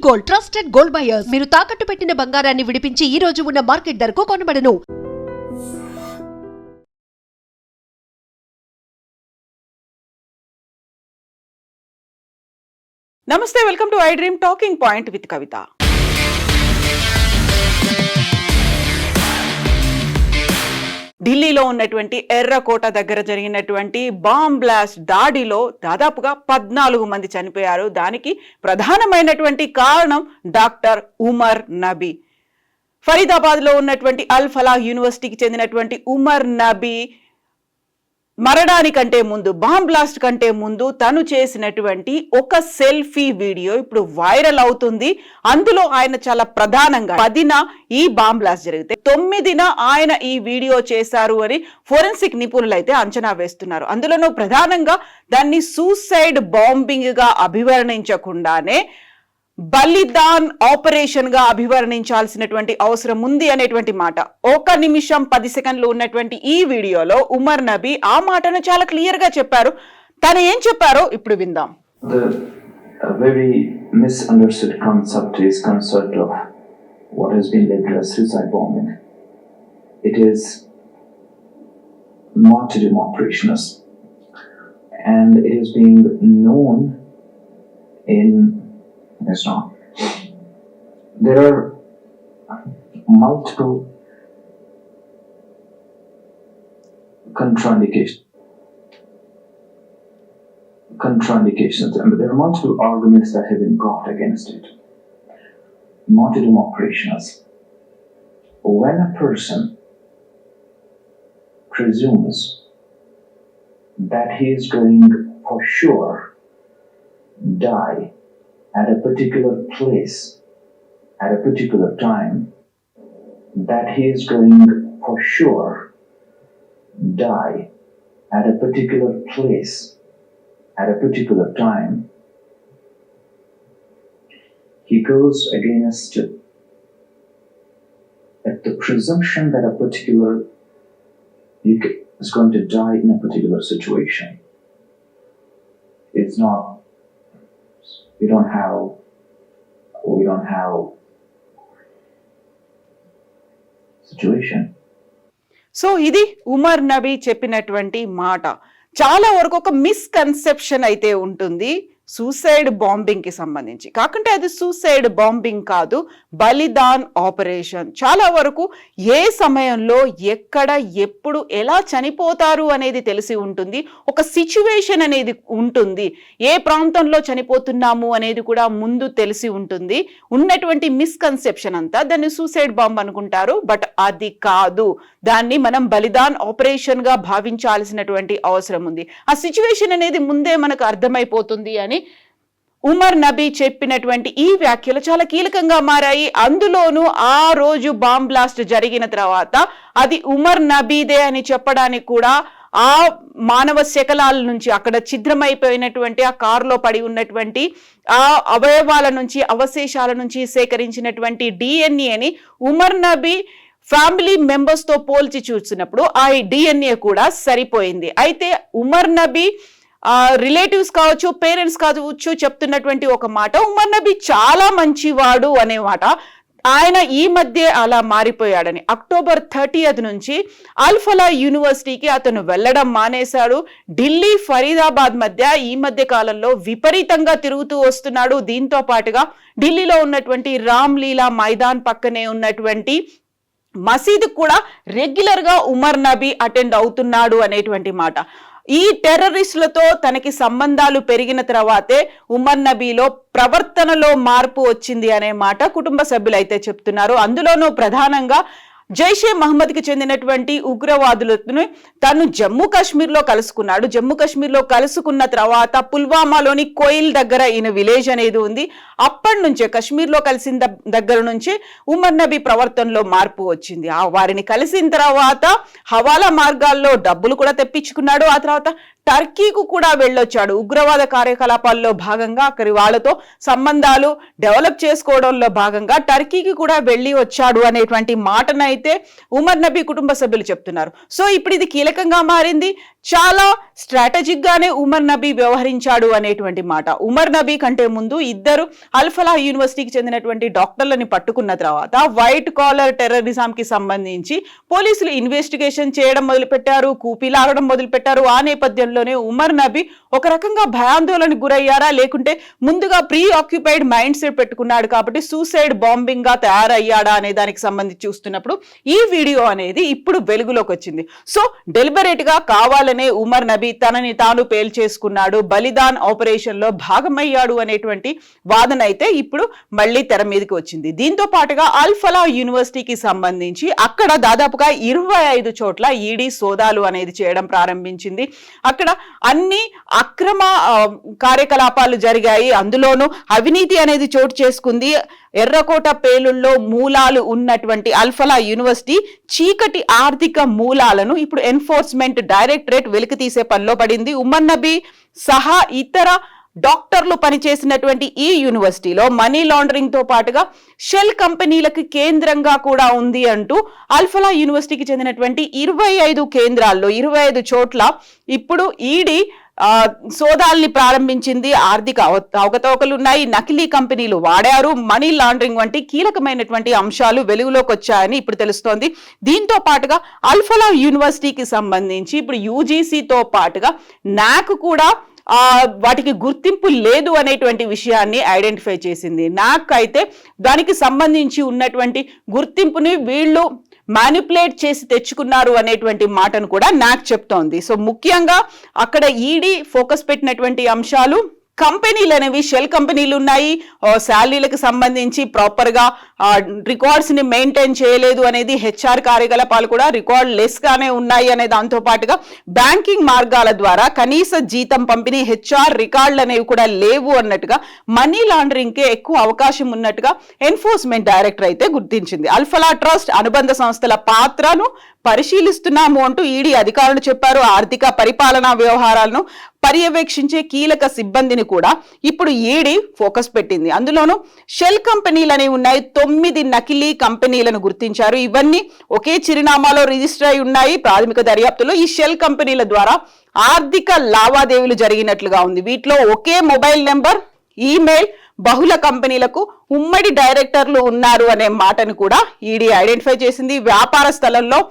Gold, trusted gold buyers. మీరు తాకట్టు పెట్టిన బంగారాన్ని విడిపించి ఈ రోజు ఉన్న మార్కెట్ ధరకు కొనబడను. నమస్తే, welcome to I dream talking point with Kavitha. ఢిల్లీలో ఉన్నటువంటి ఎర్రకోట దగ్గర జరిగినటువంటి బాంబ్ బ్లాస్ట్ దాడిలో దాదాపుగా 14 మంది చనిపోయారు. దానికి ప్రధానమైనటువంటి కారణం డాక్టర్ ఉమర్ నబీ. ఫరీదాబాద్లో ఉన్నటువంటి అల్ ఫలాహ్ యూనివర్సిటీకి చెందినటువంటి ఉమర్ నబీ మరణానికంటే ముందు, బాంబ్ బ్లాస్ట్ కంటే ముందు తను చేసినటువంటి ఒక సెల్ఫీ వీడియో ఇప్పుడు వైరల్ అవుతుంది. అందులో ఆయన చాలా ప్రధానంగా 10న ఈ బాంబ్ బ్లాస్ట్ జరిగితే 9న ఆయన ఈ వీడియో చేశారు అని ఫోరెన్సిక్ నిపుణులు అయితే అంచనా వేస్తున్నారు. అందులోనూ ప్రధానంగా దాన్ని సూసైడ్ బాంబింగ్ గా అభివర్ణించకుండానే బలిదాన్ ఆపరేషన్ గా అభివర్ణించాల్సినటువంటి అవసరం ఉంది అనేటువంటి మాట. 1 నిమిషం 10 సెకండ్లు ఉన్నటువంటి ఈ వీడియోలో ఉమర్ నబీ ఆ మాటను చాలా క్లియర్ గా చెప్పారు. తను ఏం చెప్పారో ఇప్పుడు విందాం. A very misunderstood concept of what has been labeled as suicide bombing. It is martyrdom operations, and it is being known in Islam. There are multiple contraindications. I mean, there are multiple arguments that have been brought against it. Martyrdom operations. When a person presumes that he is going for sure die at a particular place, at a particular time, that he is going for sure die at a particular place, at a particular time, he goes against the presumption that a particular is going to die in a particular situation. It's not, we don't have situation. So ఇది ఉమర్ నబీ చెప్పినటువంటి మాట. చాలా వరకు ఒక misconception అయితే ఉంటుంది suicide bombing కి సంబంధించి. కాకుంటే అది సూసైడ్ బాంబింగ్ కాదు, బలిదాన్ ఆపరేషన్. చాలా వరకు ఏ సమయంలో ఎక్కడ ఎప్పుడు ఎలా చనిపోతారు అనేది తెలిసి ఉంటుంది, ఒక సిచ్యువేషన్ అనేది ఉంటుంది, ఏ ప్రాంతంలో చనిపోతున్నాము అనేది కూడా ముందు తెలిసి ఉంటుంది. ఉన్నటువంటి మిస్కన్సెప్షన్ అంతా దాన్ని సూసైడ్ బాంబ్ అనుకుంటారు, బట్ అది కాదు. దాన్ని మనం బలిదాన్ ఆపరేషన్ గా భావించాల్సినటువంటి అవసరం ఉంది. ఆ సిచ్యువేషన్ అనేది ముందే మనకు అర్థమైపోతుంది అని ఉమర్ నబీ చెప్పినటువంటి ఈ వ్యాఖ్యలు చాలా కీలకంగా మారాయి. అందులోనూ ఆ రోజు బాంబ్ బ్లాస్ట్ జరిగిన తర్వాత అది ఉమర్ నబీదే అని చెప్పడానికి కూడా ఆ మానవ శకలాల నుంచి, అక్కడ ఛిద్రమైపోయినటువంటి ఆ కారులో పడి ఉన్నటువంటి ఆ అవయవాల నుంచి, అవశేషాల నుంచి సేకరించినటువంటి డిఎన్ఏని ఉమర్ నబీ ఫ్యామిలీ మెంబర్స్ తో పోల్చి చూసినప్పుడు ఆ డిఎన్ఏ కూడా సరిపోయింది. అయితే ఉమర్ నబీ రిలేటివ్స్ కావచ్చు, పేరెంట్స్ కావచ్చు చెప్తున్నటువంటి ఒక మాట, ఉమర్ నబీ చాలా మంచివాడు అనే మాట. ఆయన ఈ మధ్య అలా మారిపోయాడని. అక్టోబర్ 30 నుంచి అల్ ఫలాహ్ యూనివర్సిటీకి అతను వెళ్ళడం మానేశాడు. ఢిల్లీ ఫరీదాబాద్ మధ్య ఈ మధ్య కాలంలో విపరీతంగా తిరుగుతూ వస్తున్నాడు. దీంతో పాటుగా ఢిల్లీలో ఉన్నటువంటి రామ్లీలా మైదాన్ పక్కనే ఉన్నటువంటి మసీదు కూడా రెగ్యులర్ గా ఉమర్ నబీ అటెండ్ అవుతున్నాడు అనేటువంటి మాట. ఈ టెర్రరిస్టులతో తనకి సంబంధాలు పెరిగిన తర్వాతే ఉమర్ నబీలో ప్రవర్తనలో మార్పు వచ్చింది అనే మాట కుటుంబ సభ్యులు అయితే చెప్తున్నారు. అందులోనూ ప్రధానంగా జైషే మహమ్మద్కి చెందినటువంటి ఉగ్రవాదులను తను జమ్మూ కాశ్మీర్లో కలుసుకున్నాడు. జమ్మూ కాశ్మీర్లో కలుసుకున్న తర్వాత పుల్వామాలోని కోయిల్ దగ్గర ఈయన విలేజ్ అనేది ఉంది. అప్పటి నుంచే కాశ్మీర్లో కలిసిన దగ్గర నుంచి ఉమర్ నబీ ప్రవర్తనలో మార్పు వచ్చింది. వారిని కలిసిన తర్వాత హవాలా మార్గాల్లో డబ్బులు కూడా తెప్పించుకున్నాడు. ఆ తర్వాత టర్కీకు కూడా వెళ్ళొచ్చాడు. ఉగ్రవాద కార్యకలాపాల్లో భాగంగా అక్కడి వాళ్ళతో సంబంధాలు డెవలప్ చేసుకోవడంలో భాగంగా టర్కీకి కూడా వెళ్ళి వచ్చాడు అనేటువంటి మాటనైతే ఉమర్ నబీ కుటుంబ సభ్యులు చెప్తున్నారు. సో ఇప్పుడు ఇది కీలకంగా మారింది. చాలా స్ట్రాటజిక్ గానే ఉమర్ నబీ వ్యవహరించాడు అనేటువంటి మాట. ఉమర్ నబీ కంటే ముందు ఇద్దరు అల్ ఫలాహ్ యూనివర్సిటీకి చెందినటువంటి డాక్టర్లని పట్టుకున్న తర్వాత వైట్ కాలర్ టెర్రరిజం కి సంబంధించి పోలీసులు ఇన్వెస్టిగేషన్ చేయడం మొదలుపెట్టారు, కూపీలాగడం మొదలుపెట్టారు. ఆ నేపథ్యంలోనే ఉమర్ నబీ ఒక రకంగా భయాందోళనకు గురయ్యారా, లేకుంటే ముందుగా ప్రీ ఆక్యుపైడ్ మైండ్ సెట్ పెట్టుకున్నాడు కాబట్టి సూసైడ్ బాంబింగ్ గా తయారయ్యాడా అనే దానికి సంబంధించి చూస్తున్నప్పుడు ఈ వీడియో అనేది ఇప్పుడు వెలుగులోకి వచ్చింది. సో డెలిబరేట్ గా కావాలనే ఉమర్ నబీ తనని తాను పేల్చేసుకున్నాడు, బలిదాన్ ఆపరేషన్ లో భాగమయ్యాడు అనేటువంటి వాదన అయితే ఇప్పుడు మళ్ళీ తెర మీదకి వచ్చింది. దీంతో పాటుగా అల్ ఫలాహ్ యూనివర్సిటీకి సంబంధించి అక్కడ దాదాపుగా 25 చోట్ల ఈడీ సోదాలు అనేది చేయడం ప్రారంభించింది. అక్కడ అన్ని అక్రమ కార్యకలాపాలు జరిగాయి, అందులోనూ అవినీతి అనేది చోటు చేసుకుంది. ఎర్రకోట పేలుల్లో మూలాలు ఉన్నటువంటి అల్ ఫలాహ్ యూనివర్సిటీ చీకటి ఆర్థిక మూలాలను ఇప్పుడు ఎన్ఫోర్స్మెంట్ డైరెక్టరేట్ వెలికి తీసే పనిలో పడింది. ఉమర్ నబీ సహా ఇతర డాక్టర్లు పనిచేసినటువంటి ఈ యూనివర్సిటీలో మనీ లాండరింగ్ తో పాటుగా షెల్ కంపెనీలకు కేంద్రంగా కూడా ఉంది అంటూ అల్ ఫలాహ్ యూనివర్సిటీకి చెందినటువంటి 25 కేంద్రాల్లో 25 చోట్ల ఇప్పుడు ఈడీ సోదాల్ని ప్రారంభించింది. ఆర్థిక అవకతవకలు ఉన్నాయి, నకిలీ కంపెనీలు వాడారు, మనీ లాండరింగ్ వంటి కీలకమైనటువంటి అంశాలు వెలుగులోకి వచ్చాయని ఇప్పుడు తెలుస్తోంది. దీంతో పాటుగా అల్ ఫలాహ్ యూనివర్సిటీకి సంబంధించి ఇప్పుడు యూజీసీతో పాటుగా నాక్ కూడా వాటికి గుర్తింపు లేదు అనేటువంటి విషయాన్ని ఐడెంటిఫై చేసింది. నాక్ అయితే దానికి సంబంధించి ఉన్నటువంటి గుర్తింపుని వీళ్ళు మ్యానిపులేట్ చేసి తెచ్చుకున్నారు అనేటువంటి మాటను కూడా నాక్ చెప్తోంది. సో ముఖ్యంగా అక్కడ ఈడీ ఫోకస్ పెట్టినటువంటి అంశాలు కంపెనీలు అనేవి షెల్ కంపెనీలు ఉన్నాయి, శాలరీలకు సంబంధించి ప్రాపర్ గా రికార్డ్స్ ని మెయింటైన్ చేయలేదు అనేది, హెచ్ఆర్ కార్యకలాపాలు కూడా రికార్డ్ లెస్ గానే ఉన్నాయి అనే దాంతో పాటుగా బ్యాంకింగ్ మార్గాల ద్వారా కనీస జీతం పంపిణీ హెచ్ఆర్ రికార్డులు అనేవి కూడా లేవు అన్నట్టుగా మనీ లాండరింగ్ కే ఎక్కువ అవకాశం ఉన్నట్టుగా ఎన్ఫోర్స్మెంట్ డైరెక్టర్ అయితే గుర్తించింది. అల్ ఫలాహ్ ట్రస్ట్ అనుబంధ సంస్థల పాత్రను పరిశీలిస్తున్నాము అంటూ ఈడీ అధికారులు చెప్పారు. ఆర్థిక పరిపాలనా వ్యవహారాలను పర్యవేక్షించే కీలక సిబ్బందిని కూడా ఇప్పుడు ఈడీ ఫోకస్ పెట్టింది. అందులోనూ షెల్ కంపెనీలు అనేవి ఉన్నాయి, 9 నకిలీ కంపెనీలను గుర్తించారు. ఇవన్నీ ఒకే చిరునామాలో రిజిస్టర్ అయి ఉన్నాయి. ప్రాథమిక దర్యాప్తులో ఈ షెల్ కంపెనీల ద్వారా ఆర్థిక లావాదేవీలు జరిగినట్లుగా ఉంది. వీటిలో ఒకే మొబైల్ నెంబర్, ఈమెయిల్, బహుళ కంపెనీలకు ఉమ్మడి డైరెక్టర్లు ఉన్నారు అనే మాటను కూడా ఈడీ ఐడెంటిఫై చేసింది. వ్యాపార స్థలంలో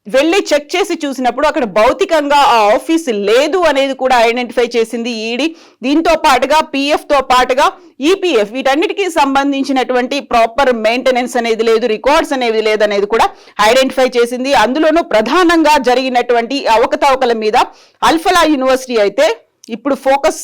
వెళ్ళి చెక్ చేసి చూసినప్పుడు అక్కడ భౌతికంగా ఆ ఆఫీస్ లేదు అనేది కూడా ఐడెంటిఫై చేసింది ఈడీ. దీంతో పాటుగా పిఎఫ్ తో పాటుగా ఈపీఎఫ్ వీటన్నిటికీ సంబంధించినటువంటి ప్రాపర్ మెయింటెనెన్స్ అనేది లేదు, రికార్డ్స్ అనేవి లేదనేది కూడా ఐడెంటిఫై చేసింది. అందులోనూ ప్రధానంగా జరిగినటువంటి అవకతవకల మీద అల్ ఫలాహ్ యూనివర్సిటీ అయితే ఇప్పుడు ఫోకస్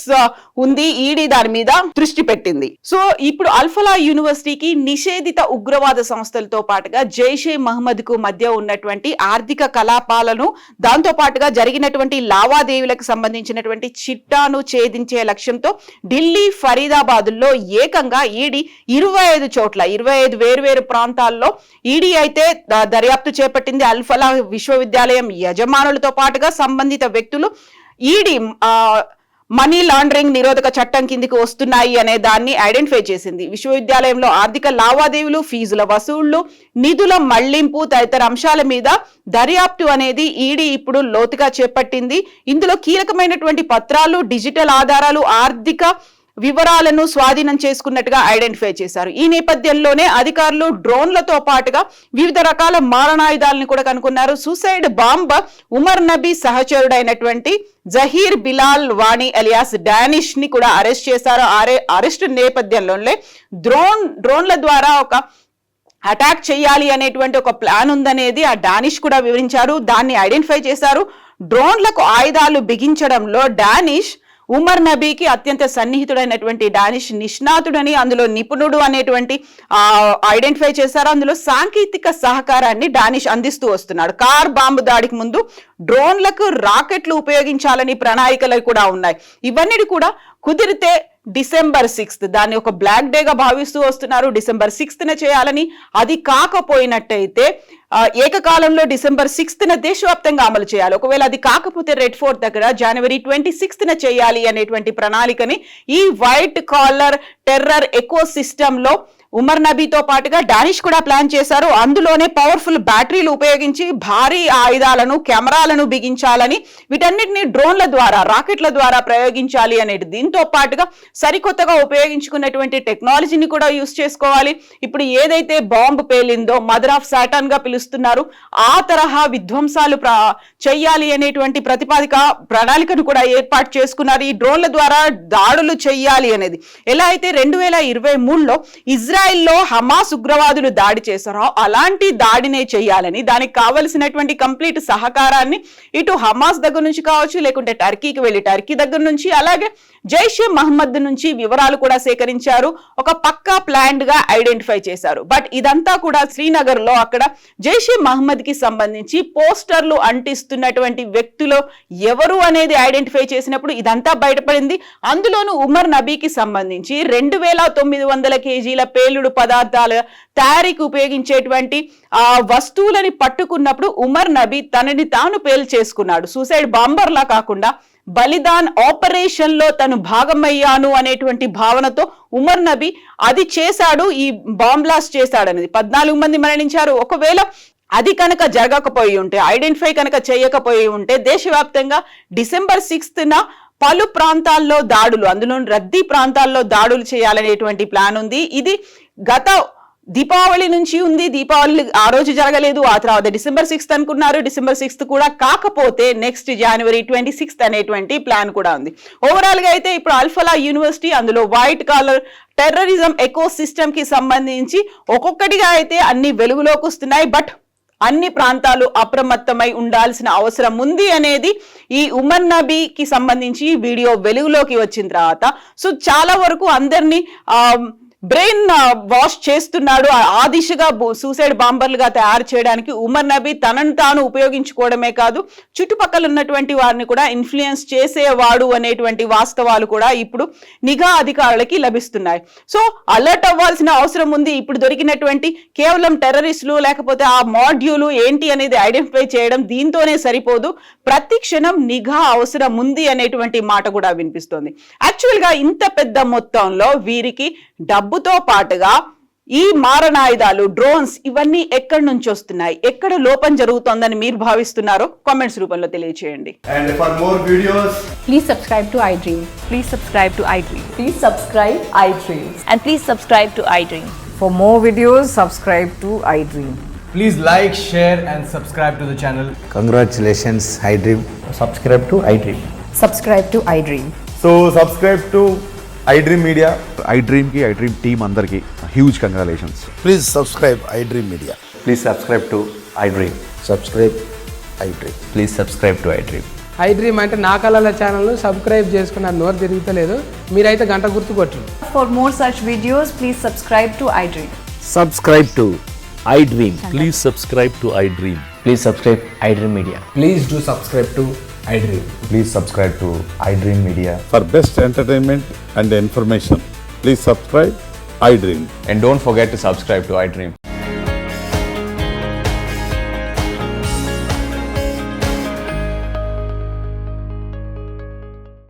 ఉంది, ఈడీ దాని మీద దృష్టి పెట్టింది. సో ఇప్పుడు అల్ ఫలాహ్ యూనివర్సిటీకి నిషేధిత ఉగ్రవాద సంస్థలతో పాటుగా జైషే మహమ్మద్ కు మధ్య ఉన్నటువంటి ఆర్థిక కలాపాలను, దాంతో పాటుగా జరిగినటువంటి లావాదేవీలకు సంబంధించినటువంటి చిట్టాను ఛేదించే లక్ష్యంతో ఢిల్లీ, ఫరీదాబాద్లో ఏకంగా ఈడీ 25 చోట్ల 25 వేర్వేరు ప్రాంతాల్లో ఈడీ అయితే దర్యాప్తు చేపట్టింది. అల్ ఫలాహ్ విశ్వవిద్యాలయం యజమానులతో పాటుగా సంబంధిత వ్యక్తులు ఈడీ మనీ లాండరింగ్ నిరోధక చట్టం కిందికి వస్తున్నాయి అనే దాన్ని ఐడెంటిఫై చేసింది. విశ్వవిద్యాలయంలో ఆర్థిక లావాదేవీలు, ఫీజుల వసూళ్లు, నిధుల మళ్లింపు తదితర అంశాల మీద దర్యాప్తు అనేది ఈడీ ఇప్పుడు లోతుగా చేపట్టింది. ఇందులో కీలకమైనటువంటి పత్రాలు, డిజిటల్ ఆధారాలు, ఆర్థిక వివరాలను స్వాధీనం చేసుకున్నట్టుగా ఐడెంటిఫై చేశారు. ఈ నేపథ్యంలోనే అధికారులు డ్రోన్లతో పాటుగా వివిధ రకాల మారణాయుధాలను కూడా కనుక్కున్నారు. సూసైడ్ బాంబ్ ఉమర్ నబీ సహచరుడైనటువంటి జహీర్ బిలాల్ వాణి అలియాస్ డానిష్ ని కూడా అరెస్ట్ చేశారు. అరెస్ట్ నేపథ్యంలోనే డ్రోన్ల ద్వారా ఒక అటాక్ చేయాలి అనేటువంటి ఒక ప్లాన్ ఉందనేది ఆ డానిష్ కూడా వివరించారు. దాన్ని ఐడెంటిఫై చేశారు. డ్రోన్లకు ఆయుధాలు బిగించడంలో డానిష్ ఉమర్ నబీకి అత్యంత సన్నిహితుడైనటువంటి డానిష్ నిష్ణాతుడని, అందులో నిపుణుడు అనేటువంటి ఐడెంటిఫై చేశారు. అందులో సాంకేతిక సహకారాన్ని డానిష్ అందిస్తూ వస్తున్నాడు. కార్ బాంబు దాడికి ముందు డ్రోన్లకు రాకెట్లు ఉపయోగించాలని ప్రణాళికలు కూడా ఉన్నాయి. ఇవన్నీ కూడా కుదిరితే December 6th దాన్ని ఒక బ్లాక్ డేగా భావిస్తూ వస్తున్నారు. December 6th చేయాలని, అది కాకపోయినట్టయితే ఏకకాలంలో డిసెంబర్ 6న దేశవ్యాప్తంగా అమలు చేయాలి. ఒకవేళ అది కాకపోతే రెడ్ ఫోర్ట్ దగ్గర జనవరి 26న చేయాలి అనేటువంటి ప్రణాళికని ఈ white collar terror eco system లో ఉమర్ నబీతో పాటుగా డానిష్ కూడా ప్లాన్ చేశారు. అందులోనే పవర్ఫుల్ బ్యాటరీలు ఉపయోగించి భారీ ఆయుధాలను కెమెరాలను బిగించాలని, వీటన్నిటిని డ్రోన్ల ద్వారా రాకెట్ల ద్వారా ప్రయోగించాలి అనేది. దీంతో పాటుగా సరికొత్తగా ఉపయోగించుకున్నటువంటి టెక్నాలజీని కూడా యూజ్ చేసుకోవాలి. ఇప్పుడు ఏదైతే బాంబు పేలిందో మదర్ ఆఫ్ సాటర్న్ గా పిలుస్తున్నారు, ఆ తరహా విధ్వంసాలు చెయ్యాలి అనేటువంటి ప్రణాళికను కూడా ఏర్పాటు చేసుకున్నారు. ఈ డ్రోన్ల ద్వారా దాడులు చెయ్యాలి అనేది. ఎలా అయితే 2023లో ఇజ్రాయెల్లో హమాస్ ఉగ్రవాదులు దాడి చేశారో అలాంటి దాడినే చేయాలని, దానికి కావలసినటువంటి కంప్లీట్ సహకారాన్ని ఇటు హమాస్ దగ్గర నుంచి కావచ్చు, లేకుంటే టర్కీకి వెళ్ళి టర్కీ దగ్గర నుంచి, అలాగే జైషే మహమ్మద్ నుంచి వివరాలు కూడా సేకరించారు. ఒక పక్కా ప్లాన్డ్ గా ఐడెంటిఫై చేశారు. బట్ ఇదంతా కూడా శ్రీనగర్ లో అక్కడ జైషే మహమ్మద్ కి సంబంధించి పోస్టర్లు అంటిస్తున్నటువంటి వ్యక్తులు ఎవరు అనేది ఐడెంటిఫై చేసినప్పుడు ఇదంతా బయటపడింది. అందులోనూ ఉమర్ నబీకి సంబంధించి 2900 కేజీల పేలుడు పదార్థాల తయారీకి ఉపయోగించేటువంటి ఆ వస్తువులని పట్టుకున్నప్పుడు ఉమర్ నబీ తనని తాను పేల్చేసుకున్నాడు. సూసైడ్ బాంబర్ లా కాకుండా బలిదాన్ ఆపరేషన్ లో తను భాగమయ్యాను అనేటువంటి భావనతో ఉమర్ నబీ అది చేశాడు, ఈ బాంబ్ బ్లాస్ట్ చేశాడు అనేది. 14 మంది మరణించారు. ఒకవేళ అది కనుక జరగకపోయి ఉంటే, ఐడెంటిఫై కనుక చేయకపోయి ఉంటే, దేశవ్యాప్తంగా డిసెంబర్ 6న పలు ప్రాంతాల్లో దాడులు, అందులో రద్దీ ప్రాంతాల్లో దాడులు చేయాలనేటువంటి ప్లాన్ ఉంది. ఇది గత దీపావళి నుంచి ఉంది. దీపావళి ఆ రోజు జరగలేదు, ఆ తర్వాత డిసెంబర్ 6th అనుకున్నారు. డిసెంబర్ 6th కూడా కాకపోతే నెక్స్ట్ జనవరి 26th అనేటువంటి ప్లాన్ కూడా ఉంది. ఓవరాల్ గా అయితే ఇప్పుడు అల్ఫలా యూనివర్సిటీ, అందులో white collar terrorism eco system కి సంబంధించి ఒక్కొక్కటిగా అయితే అన్ని వెలుగులోకి వస్తున్నాయి. బట్ అన్ని ప్రాంతాలు అప్రమత్తమై ఉండాల్సిన అవసరం ఉంది అనేది ఈ ఉమర్ నబీకి సంబంధించి వీడియో వెలుగులోకి వచ్చిన తర్వాత సో చాలా వరకు అందరినీ బ్రెయిన్ వాష్ చేస్తున్నాడు. ఆ దిశగా సూసైడ్ బాంబర్లుగా తయారు చేయడానికి ఉమర్ నబీ తనను తాను ఉపయోగించుకోవడమే కాదు, చుట్టుపక్కల ఉన్నటువంటి వారిని కూడా ఇన్ఫ్లుయెన్స్ చేసేవాడు అనేటువంటి వాస్తవాలు కూడా ఇప్పుడు నిఘా అధికారులకి లభిస్తున్నాయి. సో అలర్ట్ అవ్వాల్సిన అవసరం ఉంది. ఇప్పుడు దొరికినటువంటి కేవలం టెర్రరిస్టులు లేకపోతే ఆ మాడ్యూలు ఏంటి అనేది ఐడెంటిఫై చేయడం దీంతోనే సరిపోదు, ప్రతి క్షణం నిఘా అవసరం ఉంది అనేటువంటి మాట కూడా వినిపిస్తోంది. యాక్చువల్ గా ఇంత పెద్ద మొత్తంలో వీరికి డబ్బుతో పాటుగా ఈ మారణాయుధాలు, డ్రోన్స్ ఇవన్నీ ఎక్కడి నుంచి వస్తున్నాయి, ఎక్కడ లోపం జరుగుతోందని మీరు భావిస్తున్నారో కామెంట్స్ రూపంలో తెలియజేయండి. And for more videos, Please subscribe to iDream. Please subscribe to iDream. Please subscribe iDream. And please subscribe to iDream. For more videos, subscribe to iDream. please like, share and subscribe to the channel. Congratulations, iDream. Subscribe to iDream. Subscribe to iDream. So subscribe to iDream Media. iDream ki iDream team andarki huge congratulations. Please subscribe iDream Media. Please subscribe to iDream. Subscribe iDream. Please subscribe to iDream. iDream అంటే నా కళల ఛానల్ను subscribe చేసుకున్న నోరు తిరుగుతలేదు, మీరైతే గంట గుర్తు కొట్టండి. For more such videos, please subscribe to iDream. Subscribe to iDream. Please subscribe to iDream. Please subscribe iDream Media. Please do subscribe to iDream. Please subscribe to iDream Media. For best entertainment and information, please subscribe iDream. And don't forget to subscribe to iDream.